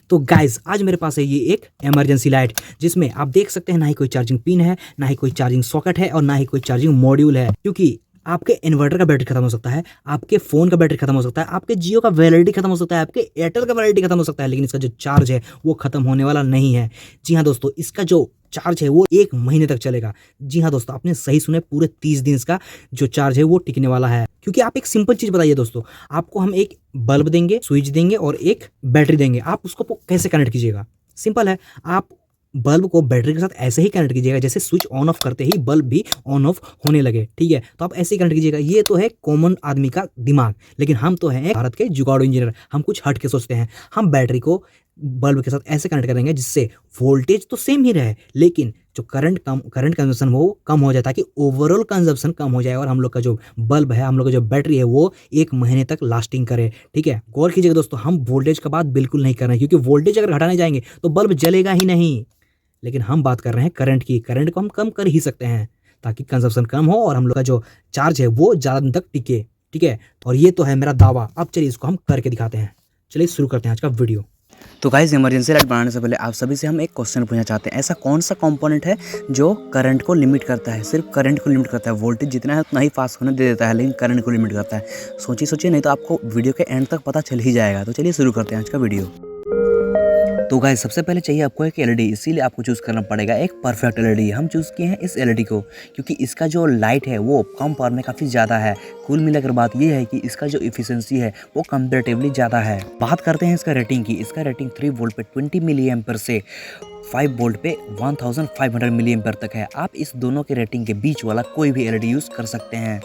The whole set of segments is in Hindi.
तो गाइज आज मेरे पास है ये एक इमरजेंसी लाइट जिसमें आप देख सकते हैं ना ही कोई चार्जिंग पिन है, ना ही कोई चार्जिंग सॉकेट है और ना ही कोई चार्जिंग मॉड्यूल है। क्योंकि आपके इन्वर्टर का बैटरी खत्म हो सकता है, आपके फोन का बैटरी खत्म हो सकता है, आपके जियो का वैलिडिटी खत्म हो सकता है, आपके एयरटेल का वैलिडिटी खत्म हो सकता है, लेकिन इसका जो चार्ज है वो खत्म होने वाला नहीं है। जी हाँ दोस्तों, इसका जो चार्ज है वो 1 महीने तक चलेगा। जी हाँ दोस्तों, आपने सही सुने, पूरे 30 दिन इसका जो चार्ज है वो टिकने वाला है। क्योंकि आप एक सिंपल चीज बताइए दोस्तों, आपको हम एक बल्ब देंगे, स्विच देंगे और एक बैटरी देंगे, आप उसको कैसे कनेक्ट कीजिएगा? सिंपल है, आप बल्ब को बैटरी के साथ ऐसे ही कनेक्ट कीजिएगा जैसे स्विच ऑन ऑफ करते ही बल्ब भी ऑन ऑफ होने लगे। ठीक है, तो आप ऐसे ही कनेक्ट कीजिएगा। ये तो है कॉमन आदमी का दिमाग, लेकिन हम तो हैं भारत के जुगाड़ू इंजीनियर, हम कुछ हट के सोचते हैं। हम बैटरी को बल्ब के साथ ऐसे कनेक्ट करेंगे जिससे वोल्टेज तो सेम ही रहे, लेकिन जो करंट कंजप्शन वो कम हो जाए, ताकि ओवरऑल कंजप्शन कम हो जाए और हम लोग का जो बल्ब है, हम लोग का जो बैटरी है वो 1 महीने तक लास्टिंग करे। ठीक है, गौर कीजिएगा दोस्तों, हम वोल्टेज का बात बिल्कुल नहीं कर रहे हैं, क्योंकि वोल्टेज अगर घटाने जाएंगे तो बल्ब जलेगा ही नहीं। लेकिन हम बात कर रहे हैं करंट की। करंट को हम कम कर ही सकते हैं ताकि कंजप्शन कम हो और हम लोग का जो चार्ज है वो ज़्यादा दिन तक टिके। ठीक है, और ये तो है मेरा दावा। अब चलिए इसको हम करके दिखाते हैं। चलिए शुरू करते हैं आज का वीडियो। तो गाइस, इमरजेंसी लाइट बनाने से पहले आप सभी से हम एक क्वेश्चन पूछना चाहते हैं। ऐसा कौन सा कंपोनेंट है जो करंट को लिमिट करता है? सिर्फ करंट को लिमिट करता है, वोल्टेज जितना है उतना ही पास होने दे देता है, लेकिन करंट को लिमिट करता है। सोचिए, नहीं तो आपको वीडियो के एंड तक पता चल ही जाएगा। तो चलिए शुरू करते हैं आज का वीडियो। तो गाइस, सबसे पहले चाहिए आपको एक एलईडी, इसीलिए आपको चूज़ करना पड़ेगा एक परफेक्ट एलईडी। हम चूज़ किए हैं इस एलईडी को क्योंकि इसका जो लाइट है वो कम पावर में काफ़ी ज़्यादा है। कुल मिलाकर बात ये है कि इसका जो इफिशिएंसी है वो कंपैरेटिवली ज़्यादा है। बात करते हैं इसका रेटिंग की। इसका रेटिंग 3 वोल्ट पे 20 मिली एम्पर से 5 वोल्ट पे 1500 मिली एम्पर तक है। आप इस दोनों के रेटिंग के बीच वाला कोई भी एलईडी यूज़ कर सकते हैं।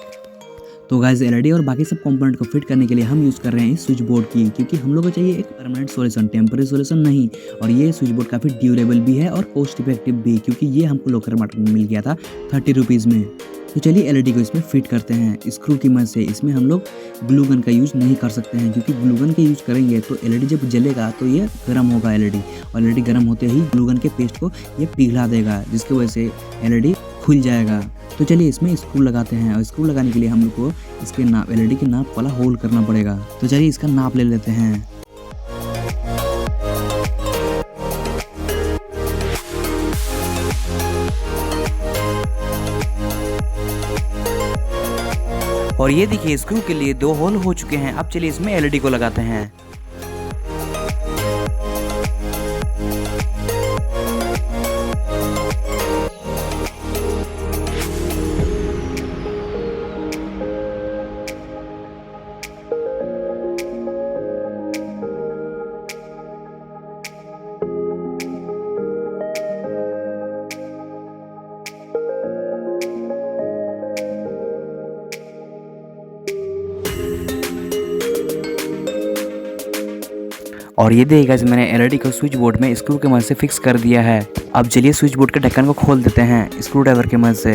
तो गाइस, एलईडी और बाकी सब कंपोनेंट को फिट करने के लिए हम यूज़ कर रहे हैं इस स्विच बोर्ड की, क्योंकि हम लोग को चाहिए एक परमानेंट सॉल्यूशन, टेम्पररी सॉल्यूशन नहीं। और ये स्विच बोर्ड काफ़ी ड्यूरेबल भी है और कॉस्ट इफेक्टिव भी, क्योंकि ये हमको लोकल मार्केट में मिल गया था 30 रुपीज़ में। तो चलिए एलईडी को इसमें फिट करते हैं स्क्रू की मदद से। इसमें हम लोग ग्लू गन का यूज़ नहीं कर सकते हैं, क्योंकि ग्लू गन का यूज़ करेंगे तो एलईडी जब जलेगा तो ये गर्म होगा एलईडी, और एलईडी गर्म होते ही ग्लू गन के पेस्ट को ये पिघला देगा, जिसकी वजह से एलईडी खुल जाएगा। तो चलिए इसमें स्क्रू लगाते हैं, और स्क्रू लगाने के लिए हम लोग को इसके नाप, एलईडी के नाप वाला होल करना पड़ेगा। तो चलिए इसका नाप ले लेते हैं। और ये देखिए, स्क्रू के लिए 2 होल हो चुके हैं। अब चलिए इसमें एलईडी को लगाते हैं। और ये देखिएगा, मैंने एलईडी को स्विच बोर्ड में स्क्रू की मदद से फिक्स कर दिया है। अब चलिए स्विच बोर्ड के ढक्कन को खोल देते हैं स्क्रू ड्राइवर की मदद से।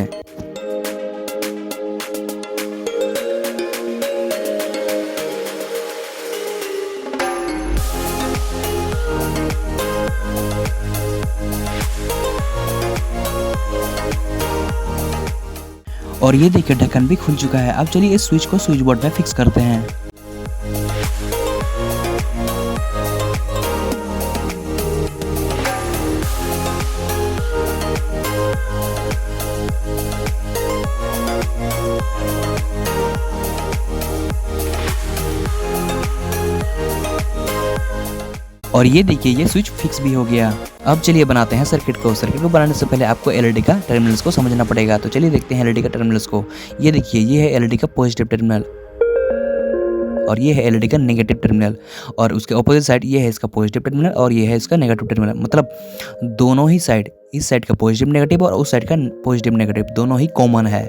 और ये देखिए, ढक्कन भी खुल चुका है। अब चलिए इस स्विच को स्विच बोर्ड में फिक्स करते हैं। और ये देखिए, ये स्विच फिक्स भी हो गया। अब चलिए बनाते हैं सर्किट को। सर्किट को बनाने से पहले आपको एलईडी का टर्मिनल्स को समझना पड़ेगा। तो चलिए देखते हैं एलईडी का टर्मिनल्स को। ये देखिए, ये है एलईडी का पॉजिटिव टर्मिनल और ये है एलईडी का नेगेटिव टर्मिनल, और उसके ऑपोजिट साइड ये है इसका पॉजिटिव टर्मिनल और ये है इसका नेगेटिव टर्मिनल। मतलब दोनों ही साइड, इस साइड का पॉजिटिव नेगेटिव और उस साइड का पॉजिटिव नेगेटिव, दोनों ही कॉमन है।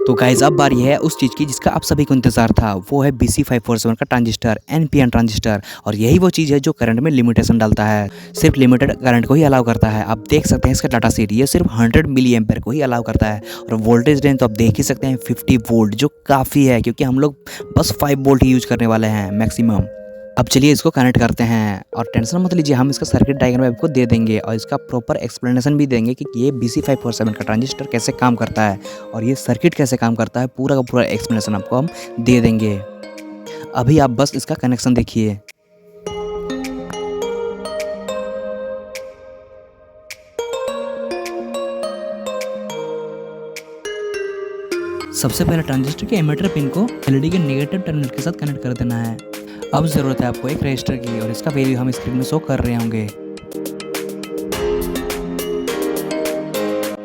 तो गाइस, अब बारी है उस चीज़ की जिसका आप सभी को इंतजार था। वो है BC547 का ट्रांजिस्टर, NPN ट्रांजिस्टर। और यही वो चीज़ है जो करंट में लिमिटेशन डालता है, सिर्फ लिमिटेड करंट को ही अलाउ करता है। आप देख सकते हैं इसका डाटा शीट, ये सिर्फ 100 मिली एम्पेयर को ही अलाउ करता है। और वोल्टेज रेंज तो आप देख ही सकते हैं 50 वोल्ट, जो काफ़ी है, क्योंकि हम लोग बस 5 वोल्ट ही यूज़ करने वाले हैं मैक्सिमम। अब चलिए इसको कनेक्ट करते हैं, और टेंशन मत लीजिए, हम इसका सर्किट डायग्राम आपको दे देंगे और इसका प्रॉपर एक्सप्लेनेशन भी देंगे कि ये BC547 का ट्रांजिस्टर कैसे काम करता है और ये सर्किट कैसे काम करता है। पूरा का पूरा एक्सप्लेनेशन आपको हम दे देंगे। अभी आप बस इसका कनेक्शन देखिए। सबसे पहले ट्रांजिस्टर के एमिटर पिन को एलईडी के नेगेटिव टर्मिनल के साथ कनेक्ट कर देना है। अब ज़रूरत है आपको एक रजिस्टर की और इसका वैल्यू हम स्क्रीन में शो कर रहे होंगे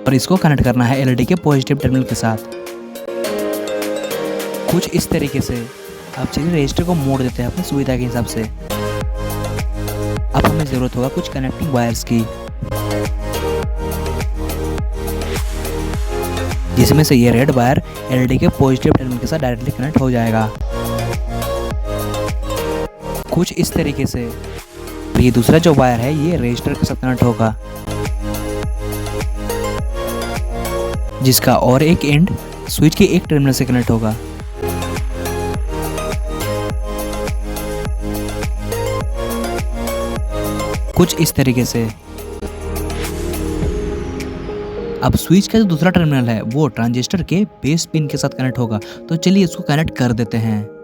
और इसको कनेक्ट करना है एलईडी के पॉजिटिव टर्मिनल के साथ कुछ इस तरीके से। अब चलिए रजिस्टर को मोड़ देते हैं अपनी सुविधा के हिसाब से। अब हमें ज़रूरत होगा कुछ कनेक्टिंग वायर्स की, जिसमें से ये रेड वायर एलईडी के पॉजिटिव टर्मिनल के साथ डायरेक्टली कनेक्ट हो जाएगा कुछ इस तरीके से। ये दूसरा जो वायर है ये रजिस्टर के साथ कनेक्ट होगा, जिसका और एक एंड स्विच के एक टर्मिनल से कनेक्ट होगा। कुछ इस तरीके से। अब स्विच का जो दूसरा टर्मिनल है वो ट्रांजिस्टर के बेस पिन के साथ कनेक्ट होगा, तो चलिए इसको कनेक्ट कर देते हैं।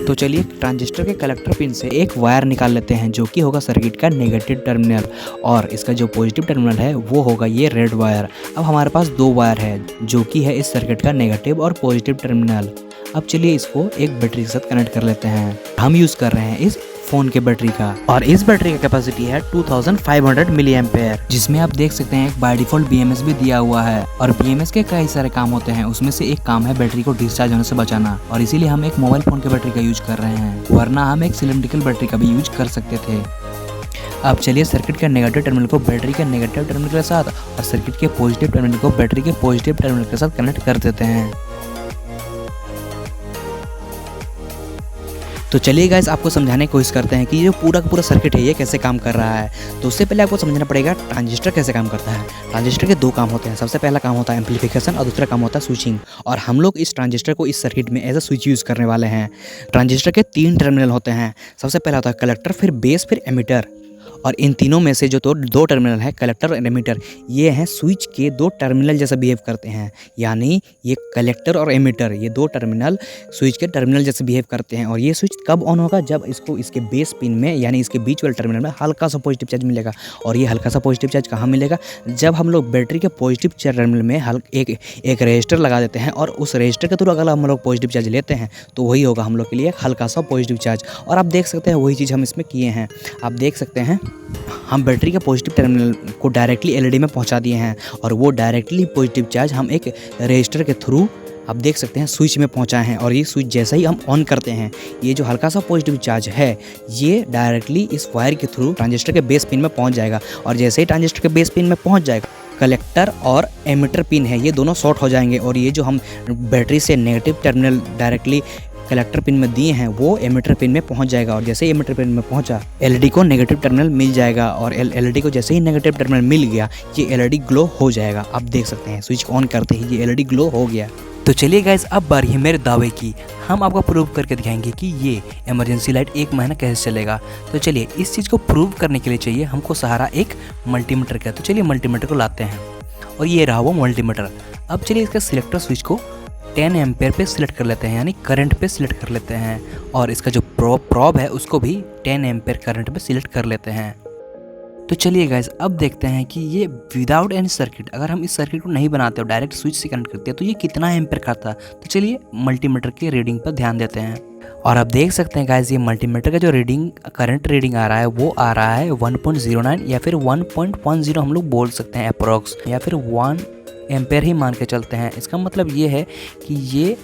तो चलिए ट्रांजिस्टर के कलेक्टर पिन से एक वायर निकाल लेते हैं जो कि होगा सर्किट का नेगेटिव टर्मिनल और इसका जो पॉजिटिव टर्मिनल है वो होगा ये रेड वायर। अब हमारे पास दो वायर है जो कि है इस सर्किट का नेगेटिव और पॉजिटिव टर्मिनल। अब चलिए इसको एक बैटरी के साथ कनेक्ट कर लेते हैं। हम यूज़ कर रहे हैं इस फ़ोन के बैटरी का और इस बैटरी का कैपेसिटी है 2500 मिली एम्पेयर, जिसमें आप देख सकते हैं एक बाय डिफ़ॉल्ट BMS भी दिया हुआ है। और BMS के कई सारे काम होते हैं, उसमें से एक काम है बैटरी को डिस्चार्ज होने से बचाना और इसीलिए हम एक मोबाइल फ़ोन के बैटरी का यूज कर रहे हैं, वरना हम एक सिलेंड्रिकल बैटरी का भी यूज कर सकते थे। अब चलिए सर्किट के नेगेटिव टर्मिनल को बैटरी के नेगेटिव टर्मिनल के साथ और सर्किट के पॉजिटिव टर्मिनल को बैटरी के पॉजिटिव टर्मिनल के साथ कनेक्ट कर देते हैं। तो चलिए गाइस आपको समझाने की कोशिश करते हैं कि ये जो पूरा का पूरा सर्किट है ये कैसे काम कर रहा है। तो उससे पहले आपको समझना पड़ेगा ट्रांजिस्टर कैसे काम करता है। ट्रांजिस्टर के दो काम होते हैं, सबसे पहला काम होता है एम्पलीफिकेशन और दूसरा काम होता है स्विचिंग। और हम लोग इस ट्रांजिस्टर को इस सर्किट में एज अ स्विच यूज़ करने वाले हैं। ट्रांजिस्टर के 3 टर्मिनल होते हैं, सबसे पहला होता है कलेक्टर, फिर बेस, फिर एमिटर। और इन तीनों में से जो तो दो टर्मिनल है कलेक्टर और एमिटर, ये हैं स्विच के 2 टर्मिनल जैसा बिहेव करते हैं। यानी ये कलेक्टर और एमिटर ये 2 टर्मिनल स्विच के टर्मिनल जैसे बिहेव करते हैं। और ये स्विच कब ऑन होगा, जब इसको इसके बेस पिन में यानी इसके बीच वाले टर्मिनल में हल्का सा पॉजिटिव चार्ज मिलेगा। और ये हल्का सा पॉजिटिव चार्ज कहाँ मिलेगा, जब हम लोग बैटरी के पॉजिटिव टर्मिनल में एक रजिस्टर लगा देते हैं और उस रजिस्टर के थ्रू अगर हम लोग पॉजिटिव चार्ज लेते हैं तो वही होगा हम लोग के लिए हल्का सा पॉजिटिव चार्ज। और आप देख सकते हैं वही चीज़ हम इसमें किए हैं। आप देख सकते हैं हम बैटरी के पॉजिटिव टर्मिनल को डायरेक्टली एलईडी में पहुंचा दिए हैं और वो डायरेक्टली पॉजिटिव चार्ज हम एक रजिस्टर के थ्रू आप देख सकते हैं स्विच में पहुंचाए हैं। और ये स्विच जैसे ही हम ऑन करते हैं ये जो हल्का सा पॉजिटिव चार्ज है ये डायरेक्टली इस वायर के थ्रू ट्रांजिस्टर के बेस पिन में पहुंच जाएगा। और जैसे ही ट्रांजिस्टर के बेस पिन में पहुंच जाएगा कलेक्टर और एमिटर पिन है ये दोनों शॉर्ट हो जाएंगे और ये जो हम बैटरी से negative terminal directly collector pin में दिए हैं वो एमिटर पिन में पहुंच जाएगा। और जैसे ही एमिटर पिन में पहुंचा एलईडी को नेगेटिव टर्मिनल मिल जाएगा और एलईडी को जैसे ही नेगेटिव टर्मिनल मिल गया ये एलईडी ग्लो हो जाएगा। आप देख सकते हैं स्विच ऑन करते ही ये एलईडी ग्लो हो गया। तो चलिए गाइस अब बारी है मेरे दावे की। हम आपको प्रूव करके दिखाएंगे कि ये इमरजेंसी लाइट 1 महीना कैसे चलेगा। तो चलिए इस चीज़ को प्रूव करने के लिए चाहिए हमको सहारा एक मल्टीमीटर का। तो चलिए मल्टीमीटर को लाते हैं और ये रहा वो मल्टीमीटर। अब चलिए इसका सिलेक्टर स्विच को 10 एम्पेयर पे सिलेक्ट कर लेते हैं यानी करंट पे सिलेक्ट कर लेते हैं और इसका जो प्रॉब है उसको भी 10 एम्पेयर करंट पे सिलेक्ट कर लेते हैं। तो चलिए गाइस अब देखते हैं कि ये विदाउट एनी सर्किट अगर हम इस सर्किट को नहीं बनाते और डायरेक्ट स्विच से कनेक्ट करते हैं तो ये कितना एम्पेयर खाता। तो चलिए मल्टीमीटर के रीडिंग पर ध्यान देते हैं और आप देख सकते हैं गाइस ये मल्टीमीटर का जो रीडिंग करंट रीडिंग आ रहा है वो आ रहा है 1.09 या फिर 1.10 हम लोग बोल सकते हैं अप्रोक्स, या फिर 1 एम्पेयर ही मान के चलते हैं। इसका मतलब ये है कि ये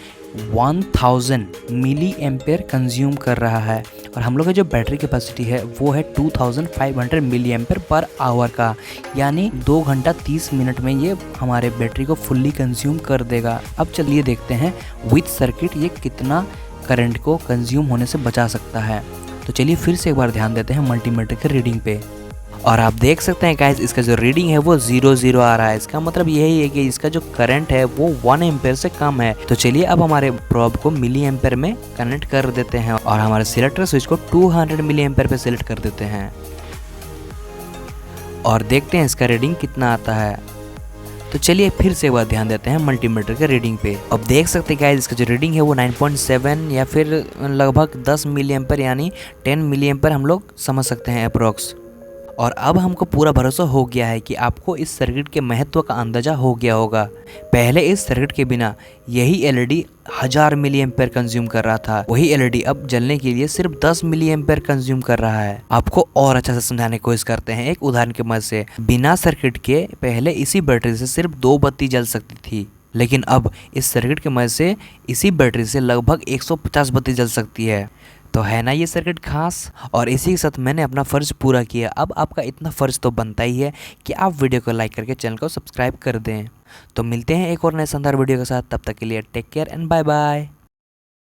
1000 मिली एम्पेयर कंज्यूम कर रहा है और हम लोग का जो बैटरी कैपेसिटी है वो है 2500 मिली एम्पेयर पर आवर का, यानी 2 घंटा 30 मिनट में ये हमारे बैटरी को फुल्ली कंज्यूम कर देगा। अब चलिए देखते हैं विथ सर्किट ये कितना करंट को कंज्यूम होने से बचा सकता है। तो चलिए फिर से एक बार ध्यान देते हैं मल्टीमीटर के रीडिंग पे और आप देख सकते हैं गाइस इसका जो रीडिंग है वो 00 आ रहा है। इसका मतलब यही है कि इसका जो करंट है वो 1 एम्पेयर से कम है। तो चलिए अब हमारे प्रोब को मिली एम्पेयर में कनेक्ट कर देते हैं और हमारे सिलेक्टर स्विच को 200 मिली एम्पेयर पे सिलेक्ट कर देते हैं और देखते हैं इसका रीडिंग कितना आता है। तो चलिए फिर से एक बार ध्यान देते हैं मल्टीमीटर के रीडिंग पे। अब देख सकते हैं गाइस इसका जो रीडिंग है वो 9.7 या फिर लगभग 10 मिली एम्पर यानी 10 मिली एम्पर हम लोग समझ सकते हैं अप्रोक्स। और अब हमको पूरा भरोसा हो गया है कि आपको इस सर्किट के महत्व का अंदाजा हो गया होगा। पहले इस सर्किट के बिना यही एलईडी 1000 मिली एम्पेयर कंज्यूम कर रहा था, वही एलईडी अब जलने के लिए सिर्फ 10 मिली एम्पेयर कंज्यूम कर रहा है। आपको और अच्छा से समझाने की कोशिश करते हैं एक उदाहरण के मदद से। बिना सर्किट के पहले इसी बैटरी से सिर्फ 2 बत्ती जल सकती थी, लेकिन अब इस सर्किट की मदद से इसी बैटरी से लगभग 150 बत्ती जल सकती है। तो है ना ये सर्किट खास। और इसी के साथ मैंने अपना फ़र्ज़ पूरा किया। अब आपका इतना फ़र्ज़ तो बनता ही है कि आप वीडियो को लाइक करके चैनल को सब्सक्राइब कर दें। तो मिलते हैं एक और नए शानदार वीडियो के साथ, तब तक के लिए take care and bye bye.